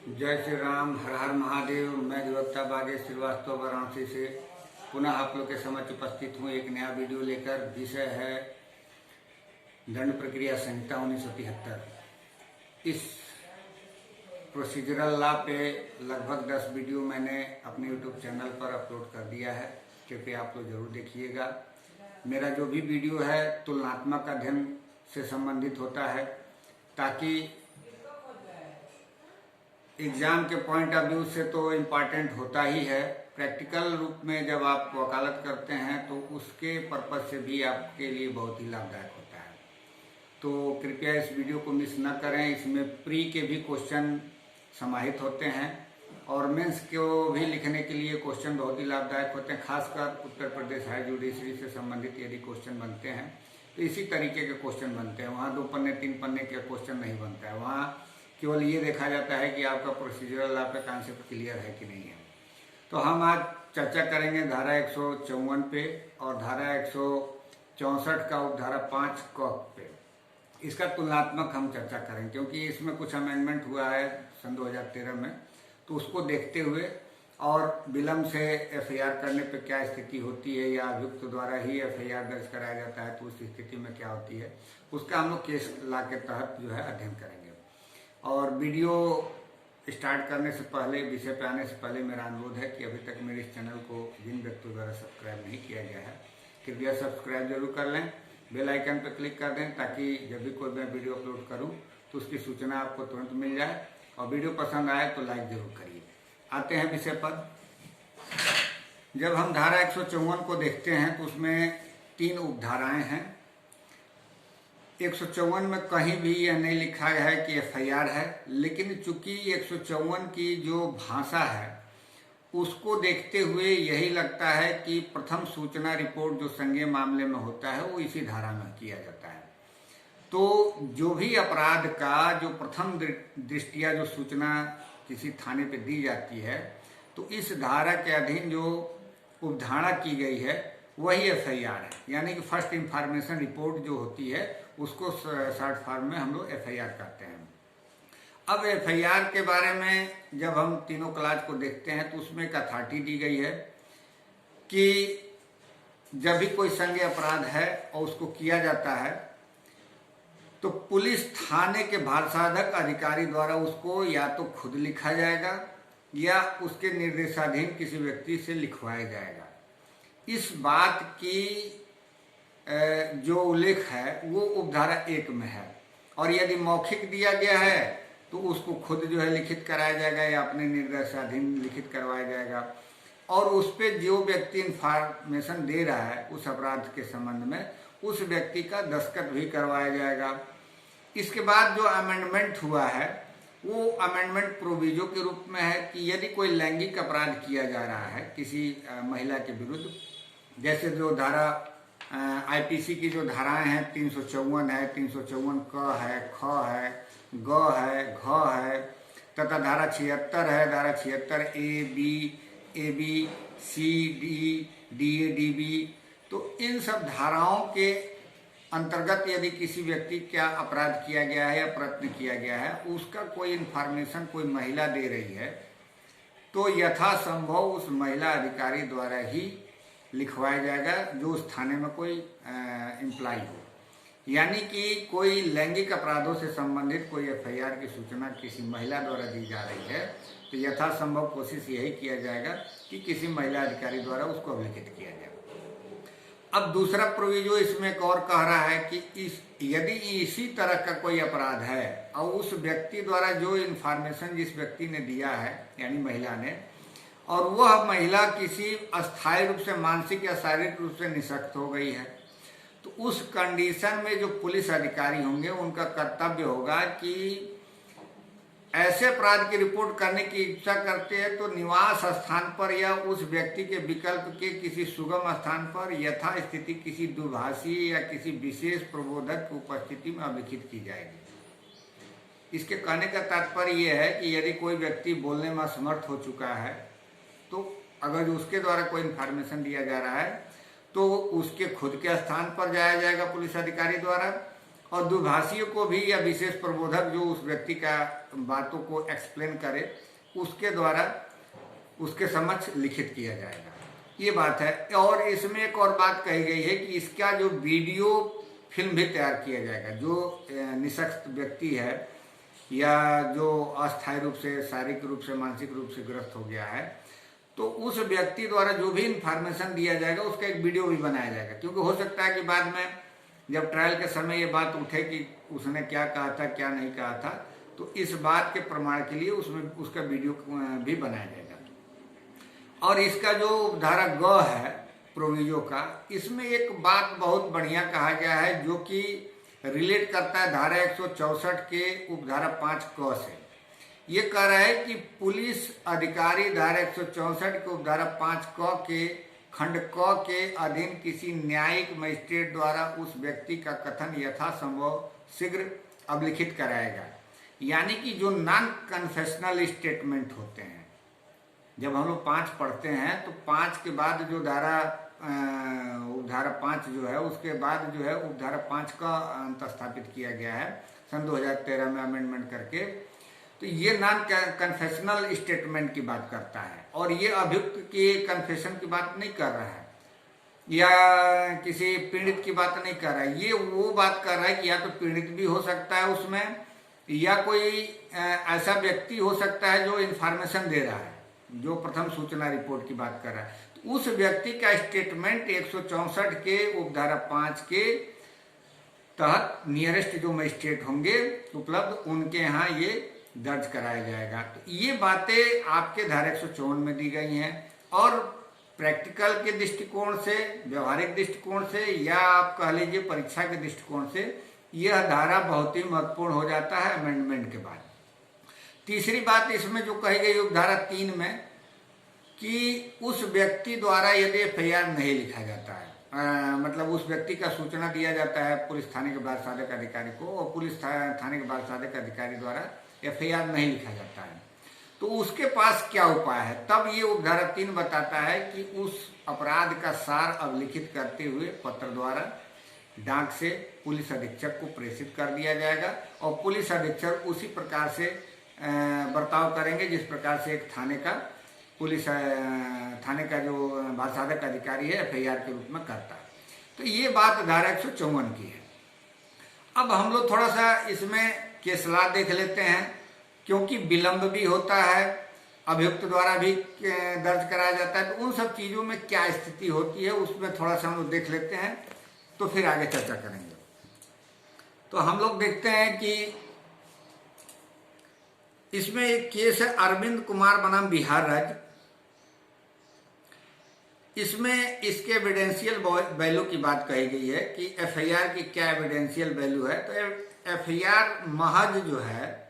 जय श्री राम, हर हर महादेव। मैं अधिवक्ता बागेश श्रीवास्तव वाराणसी से पुनः आप लोग के समक्ष उपस्थित हूँ एक नया वीडियो लेकर। विषय है दंड प्रक्रिया संहिता 1973। इस प्रोसीजरल लॉ पे लगभग 10 वीडियो मैंने अपने यूट्यूब चैनल पर अपलोड कर दिया है, कृपया आप लोग जरूर देखिएगा। मेरा जो भी वीडियो है तुलनात्मक अध्ययन से संबंधित होता है, ताकि एग्जाम के पॉइंट ऑफ व्यू से तो इम्पॉर्टेंट होता ही है, प्रैक्टिकल रूप में जब आप वकालत करते हैं तो उसके पर्पज से भी आपके लिए बहुत ही लाभदायक होता है। तो कृपया इस वीडियो को मिस न करें। इसमें प्री के भी क्वेश्चन समाहित होते हैं और मेंस को भी लिखने के लिए क्वेश्चन बहुत ही लाभदायक होते हैं। खासकर उत्तर प्रदेश हाई जुडिशरी से संबंधित यदि क्वेश्चन बनते हैं तो इसी तरीके के क्वेश्चन बनते हैं। वहाँ 2 पन्ने 3 पन्ने के क्वेश्चन नहीं बनता है। वहाँ केवल ये देखा जाता है कि आपका प्रोसीजरल लॉ पे कॉन्सेप्ट क्लियर है कि नहीं है। तो हम आज चर्चा करेंगे धारा 154 पे और धारा 164 का उपधारा 5 क पे। इसका तुलनात्मक हम चर्चा करेंगे, क्योंकि इसमें कुछ अमेंडमेंट हुआ है सन 2013 में, तो उसको देखते हुए और विलम्ब से एफआईआर करने पे क्या स्थिति होती है, या अभियुक्त द्वारा ही एफआईआर दर्ज कराया जाता है तो उस स्थिति में क्या होती है, उसका हम लोग केस लॉ के तहत जो है अध्ययन करेंगे। और वीडियो स्टार्ट करने से पहले, विषय पे आने से पहले मेरा अनुरोध है कि अभी तक मेरे इस चैनल को जिन व्यक्तियों द्वारा सब्सक्राइब नहीं किया गया है कृपया सब्सक्राइब जरूर कर लें, बेल आइकन पर क्लिक कर दें, ताकि जब भी कोई मैं वीडियो अपलोड करूं तो उसकी सूचना आपको तुरंत मिल जाए। और वीडियो पसंद आए तो लाइक जरूर करिए। आते हैं विषय पर। जब हम धारा 154 को देखते हैं तो उसमें 3 उपधाराएं हैं। 154 में कहीं भी यह नहीं लिखा है कि एफआईआर है, लेकिन चूंकि 154 की जो भाषा है उसको देखते हुए यही लगता है कि प्रथम सूचना रिपोर्ट जो संज्ञेय मामले में होता है वो इसी धारा में किया जाता है। तो जो भी अपराध का जो प्रथम दृष्टिया जो सूचना किसी थाने पे दी जाती है, तो इस धारा के अधीन जो उपधारा की गई है वही एफआईआर है। यानी कि फर्स्ट इंफॉर्मेशन रिपोर्ट जो होती है उसको शॉर्ट फॉर्म में हम लोग एफआईआर कहते हैं। अब एफआईआर के बारे में जब हम तीनों क्लास को देखते हैं तो उसमें एक अथॉरिटी दी गई है कि जब भी कोई संज्ञेय अपराध है और उसको किया जाता है तो पुलिस थाने के भारसाधक अधिकारी द्वारा उसको या तो खुद लिखा जाएगा या उसके निर्देशाधीन किसी व्यक्ति से लिखवाया जाएगा। इस बात की जो उल्लेख है वो उपधारा 1 में है। और यदि मौखिक दिया गया है तो उसको खुद जो है लिखित कराया जाएगा या अपने निर्देशाधीन लिखित करवाया जाएगा, और उस पर जो व्यक्ति इंफॉर्मेशन दे रहा है उस अपराध के संबंध में उस व्यक्ति का दस्तखत भी करवाया जाएगा। इसके बाद जो अमेंडमेंट हुआ है वो अमेंडमेंट प्रोविजो के रूप में है कि यदि कोई लैंगिक अपराध किया जा रहा है किसी महिला के विरुद्ध, जैसे जो धारा आईपीसी की जो धाराएं हैं 354 है, 354 क है, ख है, ग है, घ है, तथा धारा 76 है, धारा 76 A B C D A D B. तो इन सब धाराओं के अंतर्गत यदि किसी व्यक्ति का अपराध किया गया है या प्रयत्न किया गया है, उसका कोई इंफॉर्मेशन कोई महिला दे रही है, तो यथासंभव उस महिला अधिकारी द्वारा ही लिखवाया जाएगा जो उस थाने में कोई एम्प्लॉय हो। यानी कि कोई लैंगिक अपराधों से संबंधित कोई एफआईआर की सूचना किसी महिला द्वारा दी जा रही है तो यथासंभव कोशिश यही किया जाएगा कि किसी महिला अधिकारी द्वारा उसको अभिलिखित किया जाए। अब दूसरा प्रोविजो इसमें एक और कह रहा है कि यदि इसी तरह का कोई अपराध है और उस व्यक्ति द्वारा जो इन्फॉर्मेशन जिस व्यक्ति ने दिया है यानी महिला ने, और वह महिला किसी अस्थायी रूप से मानसिक या शारीरिक रूप से निःशक्त हो गई है, तो उस कंडीशन में जो पुलिस अधिकारी होंगे उनका कर्तव्य होगा कि ऐसे अपराध की रिपोर्ट करने की इच्छा करते हैं तो निवास स्थान पर या उस व्यक्ति के विकल्प के किसी सुगम स्थान पर यथास्थिति किसी दुभाषी या किसी विशेष प्रबोधक की उपस्थिति में अभिलिखित की जाएगी। इसके कहने का तात्पर्य यह है कि यदि कोई व्यक्ति बोलने में असमर्थ हो चुका है तो अगर उसके द्वारा कोई इन्फॉर्मेशन दिया जा रहा है तो उसके खुद के स्थान पर जाया जाएगा पुलिस अधिकारी द्वारा, और दुभाषियों को भी या विशेष प्रबोधक जो उस व्यक्ति का बातों को एक्सप्लेन करे उसके द्वारा उसके समक्ष लिखित किया जाएगा, ये बात है। और इसमें एक और बात कही गई है कि इसका जो वीडियो फिल्म भी तैयार किया जाएगा। जो निशक्त व्यक्ति है या जो अस्थायी रूप से, शारीरिक रूप से, मानसिक रूप से ग्रस्त हो गया है, तो उस व्यक्ति द्वारा जो भी इंफॉर्मेशन दिया जाएगा उसका एक वीडियो भी बनाया जाएगा। क्योंकि हो सकता है कि बाद में जब ट्रायल के समय ये बात उठे कि उसने क्या कहा था, क्या नहीं कहा था, तो इस बात के प्रमाण के लिए उसमें उसका वीडियो भी बनाया जाएगा। और इसका जो धारा ग है प्रोविजो का, इसमें एक बात बहुत बढ़िया कहा गया है जो कि रिलेट करता है धारा 164 के उपधारा 5 क से। ये कह रहा है कि पुलिस अधिकारी धारा 164 के उपधारा 5 क के खंड क के अधीन किसी न्यायिक मजिस्ट्रेट द्वारा उस व्यक्ति का कथन यथासंभव शीघ्र अभिलिखित कराएगा। यानी कि जो नॉन कन्फेशनल स्टेटमेंट होते हैं, जब हम लोग 5 पढ़ते हैं तो 5 के बाद जो उपधारा 5 जो है उसके बाद जो है उपधारा 5 का अंत स्थापित किया गया है सन 2013 में अमेंडमेंट करके। तो ये नॉन कन्फेशनल स्टेटमेंट की बात करता है और ये अभियुक्त के कन्फेशन की बात नहीं कर रहा है या किसी पीड़ित की बात नहीं कर रहा है। ये वो बात कर रहा है कि या तो पीड़ित भी हो सकता है उसमें, या कोई ऐसा व्यक्ति हो सकता है जो इन्फॉर्मेशन दे रहा है, जो प्रथम सूचना रिपोर्ट की बात कर रहा है। तो उस व्यक्ति का स्टेटमेंट 164 के उपधारा 5 के तहत नियरेस्ट जो मजिस्ट्रेट होंगे उपलब्ध, उनके यहाँ ये दर्ज कराया जाएगा। तो ये बातें आपके धारा 154 में दी गई हैं और प्रैक्टिकल के दृष्टिकोण से, व्यवहारिक दृष्टिकोण से, या आप कह लीजिए परीक्षा के दृष्टिकोण से, यह धारा बहुत ही महत्वपूर्ण हो जाता है अमेंडमेंट के बाद। तीसरी बात इसमें जो कही गई उपधारा 3 में कि उस व्यक्ति द्वारा यदि एफआईआर नहीं लिखा जाता है, मतलब उस व्यक्ति का सूचना दिया जाता है पुलिस थाने के बाल साधक अधिकारी को और पुलिस थाने के बाल साधक अधिकारी द्वारा एफआईआर नहीं लिखा जाता है, तो उसके पास क्या उपाय है। तब ये उपधारा 3 बताता है कि उस अपराध का सार अभिलिखित करते हुए पत्र द्वारा डाक से पुलिस अधीक्षक को प्रेषित कर दिया जाएगा और पुलिस अधीक्षक उसी प्रकार से बर्ताव करेंगे जिस प्रकार से एक थाने का जो बाल साधक अधिकारी है एफआईआर के रूप में करता है। तो ये बात धारा 154 की है। अब हम लोग थोड़ा सा इसमें केसला देख लेते हैं, क्योंकि विलंब भी होता है, अभियुक्त द्वारा भी दर्ज कराया जाता है, तो उन सब चीजों में क्या स्थिति होती है उसमें थोड़ा सा हम लोग देख लेते हैं, तो फिर आगे चर्चा करेंगे। तो हम लोग देखते हैं कि इसमें एक केस है अरविंद कुमार बनाम बिहार राज्य। इसमें इसके एविडेंशियल वैल्यू की बात कही गई है कि एफआईआर की क्या एविडेंशियल वैल्यू है। तो एफआईआर महज जो है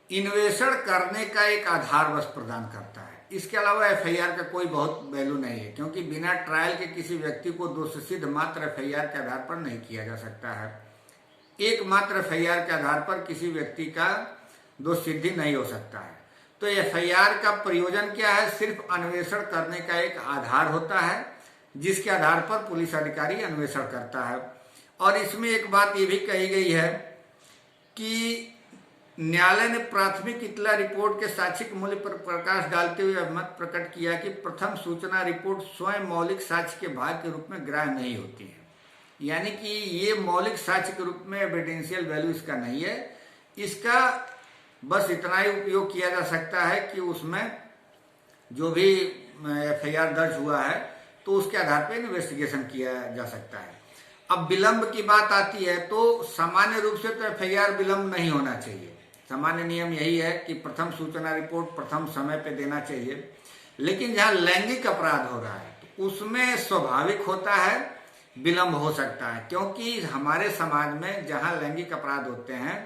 इन्वेषण करने का एक आधार बस प्रदान करता है, इसके अलावा एफआईआर का कोई बहुत वैल्यू नहीं है, क्योंकि बिना ट्रायल के किसी व्यक्ति को दोष सिद्ध मात्र एफआईआर के आधार पर नहीं किया जा सकता है। एकमात्र एफआईआर के आधार पर किसी व्यक्ति का दोष सिद्धि नहीं हो सकता है। तो एफआईआर का प्रयोजन क्या है, सिर्फ अन्वेषण करने का एक आधार होता है जिसके आधार पर पुलिस अधिकारी अन्वेषण करता है। और इसमें एक बात ये भी कही गई है कि न्यायालय ने प्राथमिक इतला रिपोर्ट के साक्ष्य मूल्य पर प्रकाश डालते हुए मत प्रकट किया कि प्रथम सूचना रिपोर्ट स्वयं मौलिक साक्ष्य के भाग के रूप में ग्राह्य नहीं होती है, यानी कि ये मौलिक साक्ष्य के रूप में एविडेंशियल वैल्यू इसका नहीं है। इसका बस इतना ही उपयोग किया जा सकता है कि उसमें जो भी एफआईआर दर्ज हुआ है तो उसके आधार पर इन्वेस्टिगेशन किया जा सकता है। अब विलंब की बात आती है तो सामान्य रूप से तो एफआईआर विलंब नहीं होना चाहिए। सामान्य नियम यही है कि प्रथम सूचना रिपोर्ट प्रथम समय पे देना चाहिए, लेकिन जहाँ लैंगिक अपराध हो रहा है तो उसमें स्वाभाविक होता है विलंब हो सकता है, क्योंकि हमारे समाज में जहाँ लैंगिक अपराध होते हैं,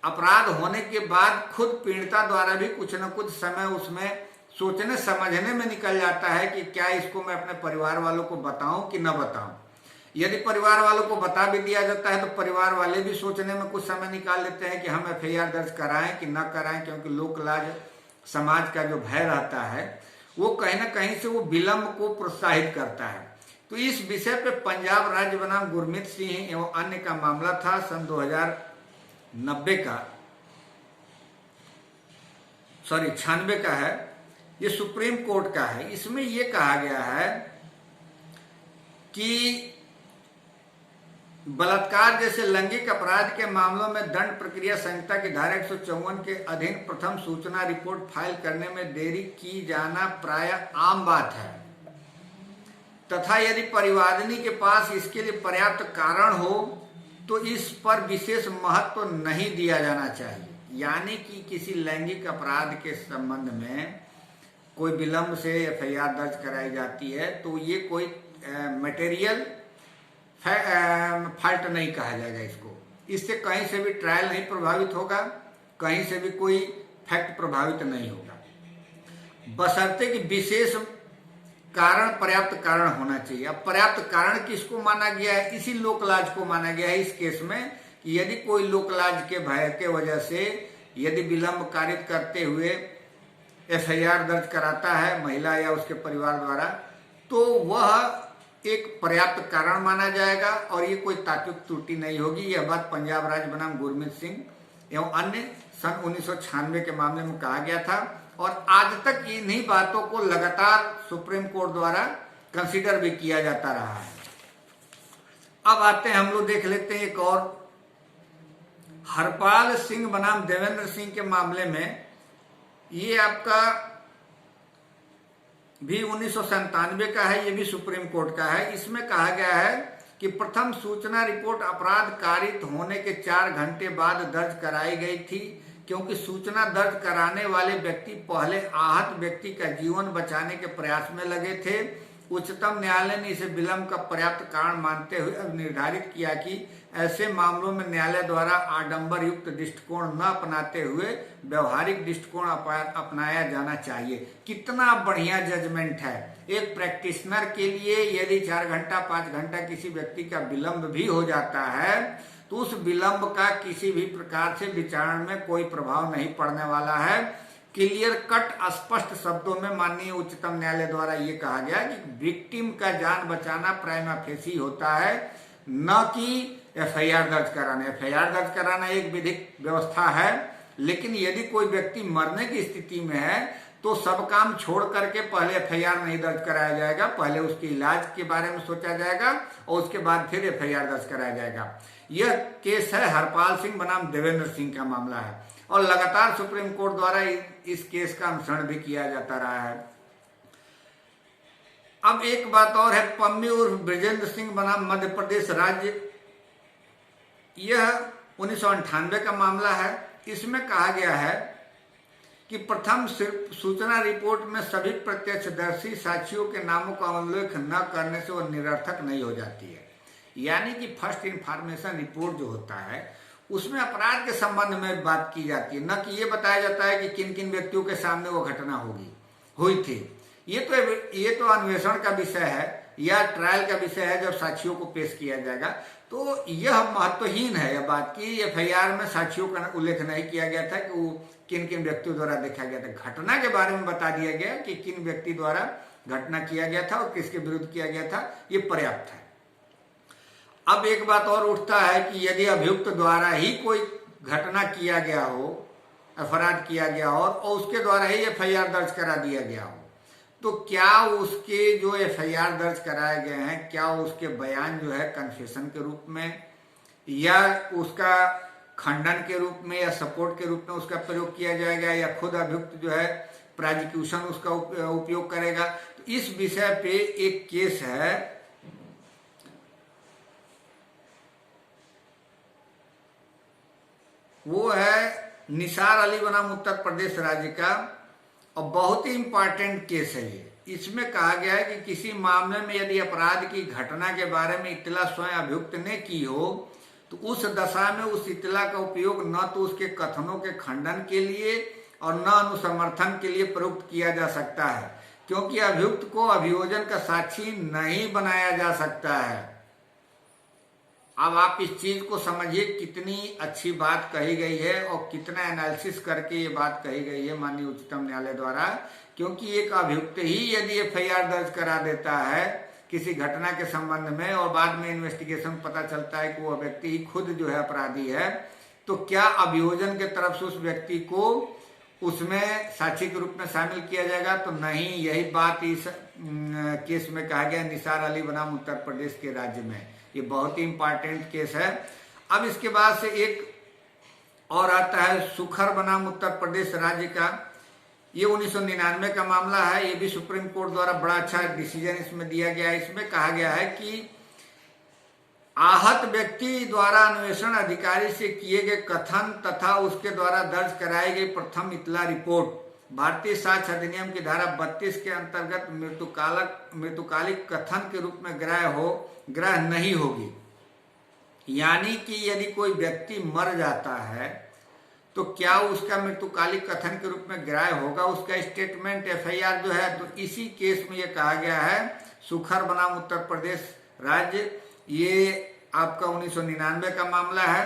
अपराध होने के बाद खुद पीड़िता द्वारा भी कुछ न कुछ समय उसमें सोचने समझने में निकल जाता है कि क्या इसको मैं अपने परिवार वालों को बताऊं कि न बताऊं। यदि परिवार वालों को बता भी दिया जाता है तो परिवार वाले भी सोचने में कुछ समय निकाल लेते हैं कि हम एफआईआर दर्ज कराएं कि न कराएं, क्योंकि लोक लाज समाज का जो भय रहता है वो कहीं ना कहीं से वो विलंब को प्रोत्साहित करता है। तो इस विषय पे पंजाब राज्य बनाम गुरमीत सिंह एवं अन्य का मामला था सन 2090 का, सॉरी 96 का है। ये सुप्रीम कोर्ट का है। इसमें ये कहा गया है कि बलात्कार जैसे लैंगिक अपराध के मामलों में दंड प्रक्रिया संहिता की धारा 154 के अधीन प्रथम सूचना रिपोर्ट फाइल करने में देरी की जाना प्राय आम बात है तथा यदि परिवादिनी के पास इसके लिए पर्याप्त कारण हो तो इस पर विशेष महत्व नहीं दिया जाना चाहिए। यानी कि किसी लैंगिक अपराध के संबंध में कोई विलंब से एफआईआर दर्ज कराई जाती है तो ये कोई मटेरियल फॉल्ट नहीं कहा जाएगा इसको। इससे कहीं से भी ट्रायल नहीं प्रभावित होगा, कहीं से भी कोई फैक्ट प्रभावित नहीं होगा, बशर्ते कि विशेष कारण, पर्याप्त कारण होना चाहिए। अब पर्याप्त कारण किसको माना गया है? इसी लोकलाज को माना गया है इस केस में कि यदि कोई लोकलाज के भय के वजह से यदि विलंब कारित करते हुए एफआईआर दर्ज कराता है महिला या उसके परिवार द्वारा तो वह एक पर्याप्त कारण माना जाएगा और ये कोई तात्विक त्रुटि नहीं होगी। यह बात पंजाब राज्य बनाम गुरमीत सिंह एवं अन्य सन 1996 के मामले में कहा गया था और आज तक इन्हीं बातों को लगातार सुप्रीम कोर्ट द्वारा कंसीडर भी किया जाता रहा है। अब आते हैं, हम लोग देख लेते हैं एक और हरपाल सिंह बनाम देवेंद्र सिंह के मामले में। ये आपका भी 1997 का है, ये भी सुप्रीम कोर्ट का है। इसमें कहा गया है कि प्रथम सूचना रिपोर्ट अपराध कारित होने के 4 घंटे बाद दर्ज कराई गई थी क्योंकि सूचना दर्ज कराने वाले व्यक्ति पहले आहत व्यक्ति का जीवन बचाने के प्रयास में लगे थे। उच्चतम न्यायालय ने इसे विलंब का पर्याप्त कारण मानते हुए अब निर्धारित किया कि ऐसे मामलों में न्यायालय द्वारा आडंबर युक्त दृष्टिकोण न अपनाते हुए व्यवहारिक दृष्टिकोण अपनाया जाना चाहिए। कितना बढ़िया जजमेंट है। एक प्रैक्टिशनर के लिए यदि 4 घंटा 5 घंटा किसी व्यक्ति का विलंब भी हो जाता है तो उस विलंब का किसी भी प्रकार से विचारण में कोई प्रभाव नहीं पड़ने वाला है। क्लियर कट स्पष्ट शब्दों में माननीय उच्चतम न्यायालय द्वारा ये कहा गया कि विक्टिम का जान बचाना प्राइमा फेसी होता है, न कि एफआईआर दर्ज कराना। एफआईआर दर्ज कराना एक विधिक व्यवस्था है, लेकिन यदि कोई व्यक्ति मरने की स्थिति में है तो सब काम छोड़ करके पहले एफआईआर नहीं दर्ज कराया जाएगा, पहले उसके इलाज के बारे में सोचा जाएगा और उसके बाद फिर एफआईआर दर्ज कराया जाएगा। यह केस है हरपाल सिंह बनाम देवेंद्र सिंह का मामला है और लगातार सुप्रीम कोर्ट द्वारा इस केस का अनुसरण भी किया जाता रहा है। अब एक बात और है, पम्मी उर्फ ब्रजेंद्र सिंह बनाम मध्य प्रदेश राज्य। यह 1998 का मामला है। इसमें कहा गया है कि प्रथम सूचना रिपोर्ट में सभी प्रत्यक्षदर्शी साक्षियों के नामों का उल्लेख न करने से वह निरर्थक नहीं हो जाती है। यानी कि फर्स्ट इंफॉर्मेशन रिपोर्ट जो होता है उसमें अपराध के संबंध में बात की जाती है, न कि ये बताया जाता है कि किन किन व्यक्तियों के सामने वो घटना हुई थी। ये तो अन्वेषण का विषय है या ट्रायल का विषय है जब साक्षियों को पेश किया जाएगा। तो यह महत्वहीन है यह बात की एफआईआर में साक्षियों का उल्लेख नहीं किया गया था कि वो किन किन व्यक्तियों द्वारा देखा गया था। घटना के बारे में बता दिया गया कि किन व्यक्ति द्वारा घटना किया गया था और किसके विरुद्ध किया गया था, ये पर्याप्त है। अब एक बात और उठता है कि यदि अभियुक्त द्वारा ही कोई घटना किया गया हो, अपराध किया गया हो और उसके द्वारा ही एफआईआर दर्ज करा दिया गया हो तो क्या उसके जो एफआईआर दर्ज कराए गए हैं, क्या उसके बयान जो है कन्फेशन के रूप में या उसका खंडन के रूप में या सपोर्ट के रूप में उसका प्रयोग किया जाएगा या खुद अभियुक्त जो है प्रोसिक्यूशन उसका उपयोग करेगा। तो इस विषय पे एक केस है, वो है निसार अली बनाम उत्तर प्रदेश राज्य का और बहुत ही इंपॉर्टेंट केस है ये। इसमें कहा गया है कि किसी मामले में यदि अपराध की घटना के बारे में इत्तला स्वयं अभियुक्त ने की हो तो उस दशा में उस इत्तला का उपयोग न तो उसके कथनों के खंडन के लिए और न अनुसमर्थन के लिए प्रयुक्त किया जा सकता है, क्योंकि अभियुक्त को अभियोजन का साक्षी नहीं बनाया जा सकता है। अब आप इस चीज को समझिए कितनी अच्छी बात कही गई है और कितना एनालिसिस करके ये बात कही गई है माननीय उच्चतम न्यायालय द्वारा। क्योंकि एक अभियुक्त ही यदि एफआईआर दर्ज करा देता है किसी घटना के संबंध में और बाद में इन्वेस्टिगेशन पता चलता है कि वो व्यक्ति ही खुद जो है अपराधी है, तो क्या अभियोजन के तरफ से उस व्यक्ति को उसमें साक्षी के रूप में शामिल किया जाएगा? तो नहीं। यही बात इस केस में कहा गया निसार अली बनाम उत्तर प्रदेश के राज्य में। ये बहुत ही इंपॉर्टेंट केस है। अब इसके बाद से एक और आता है सुखर बनाम उत्तर प्रदेश राज्य का। ये 1999 का मामला है। ये भी सुप्रीम कोर्ट द्वारा बड़ा अच्छा डिसीजन इसमें दिया गया है। इसमें कहा गया है कि आहत व्यक्ति द्वारा अन्वेषण अधिकारी से किए गए कथन तथा उसके द्वारा दर्ज कराई गई प्रथम इतला रिपोर्ट भारतीय साक्ष्य अधिनियम की धारा 32 के अंतर्गत मृत्युकालिक कथन के रूप में ग्राह्य नहीं होगी। यानी कि यदि कोई व्यक्ति मर जाता है तो क्या उसका मृत्युकालिक कथन के रूप में ग्राह्य होगा, उसका स्टेटमेंट एफआईआर जो है। तो इसी केस में ये कहा गया है सुखर बनाम उत्तर प्रदेश राज्य, ये आपका 1999 का मामला है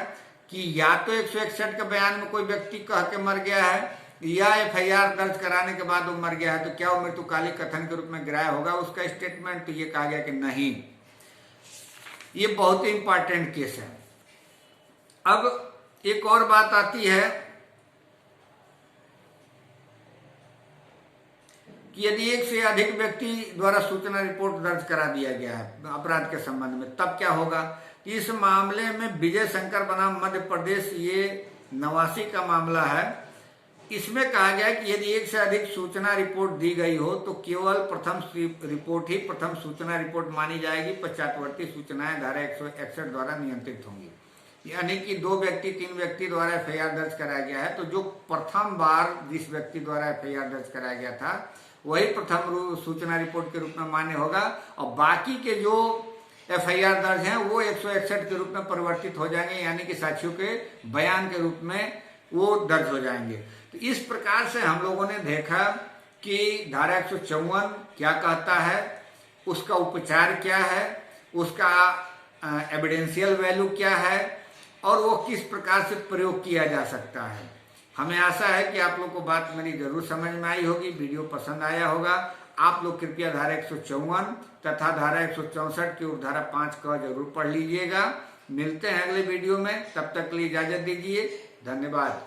कि या तो 161 के बयान में कोई व्यक्ति कह के मर गया है या एफआईआर दर्ज कराने के बाद वो मर गया है, तो क्या वो मृत्युकालिक कथन के रूप में ग्राह्य होगा उसका स्टेटमेंट? तो ये कहा गया कि नहीं। ये बहुत ही इंपॉर्टेंट केस है। अब एक और बात आती है कि यदि एक से अधिक व्यक्ति द्वारा सूचना रिपोर्ट दर्ज करा दिया गया है अपराध के संबंध में, तब क्या होगा? इस मामले में विजय शंकर बनाम मध्य प्रदेश, ये 89 का मामला है। इसमें कहा गया कि यदि एक से अधिक सूचना रिपोर्ट दी गई हो तो केवल प्रथम रिपोर्ट ही प्रथम सूचना रिपोर्ट मानी जाएगी। पश्चातवर्ती सूचनाएं धारा 161 द्वारा नियंत्रित होंगी। यानी कि 2 व्यक्ति 3 व्यक्ति द्वारा एफआईआर दर्ज कराया गया है, तो जो प्रथम बार जिस व्यक्ति द्वारा एफआईआर दर्ज कराया गया था वही प्रथम सूचना रिपोर्ट के रूप में मान्य होगा, और बाकी के जो एफआईआर दर्ज हैं वो 161 के रूप में परिवर्तित हो जाएंगे, यानी कि साक्षियों के बयान के रूप में वो दर्ज हो जाएंगे। तो इस प्रकार से हम लोगों ने देखा कि धारा 154 क्या कहता है, उसका उपचार क्या है, उसका एविडेंशियल वैल्यू क्या है और वो किस प्रकार से प्रयोग किया जा सकता है। हमें आशा है कि आप लोग को बात मेरी जरूर समझ में आई होगी, वीडियो पसंद आया होगा। आप लोग कृपया धारा 154 तथा धारा 164 की धारा 5 का जरूर पढ़ लीजिएगा। मिलते हैं अगले वीडियो में, तब तक के लिए इजाजत दीजिए। धन्यवाद।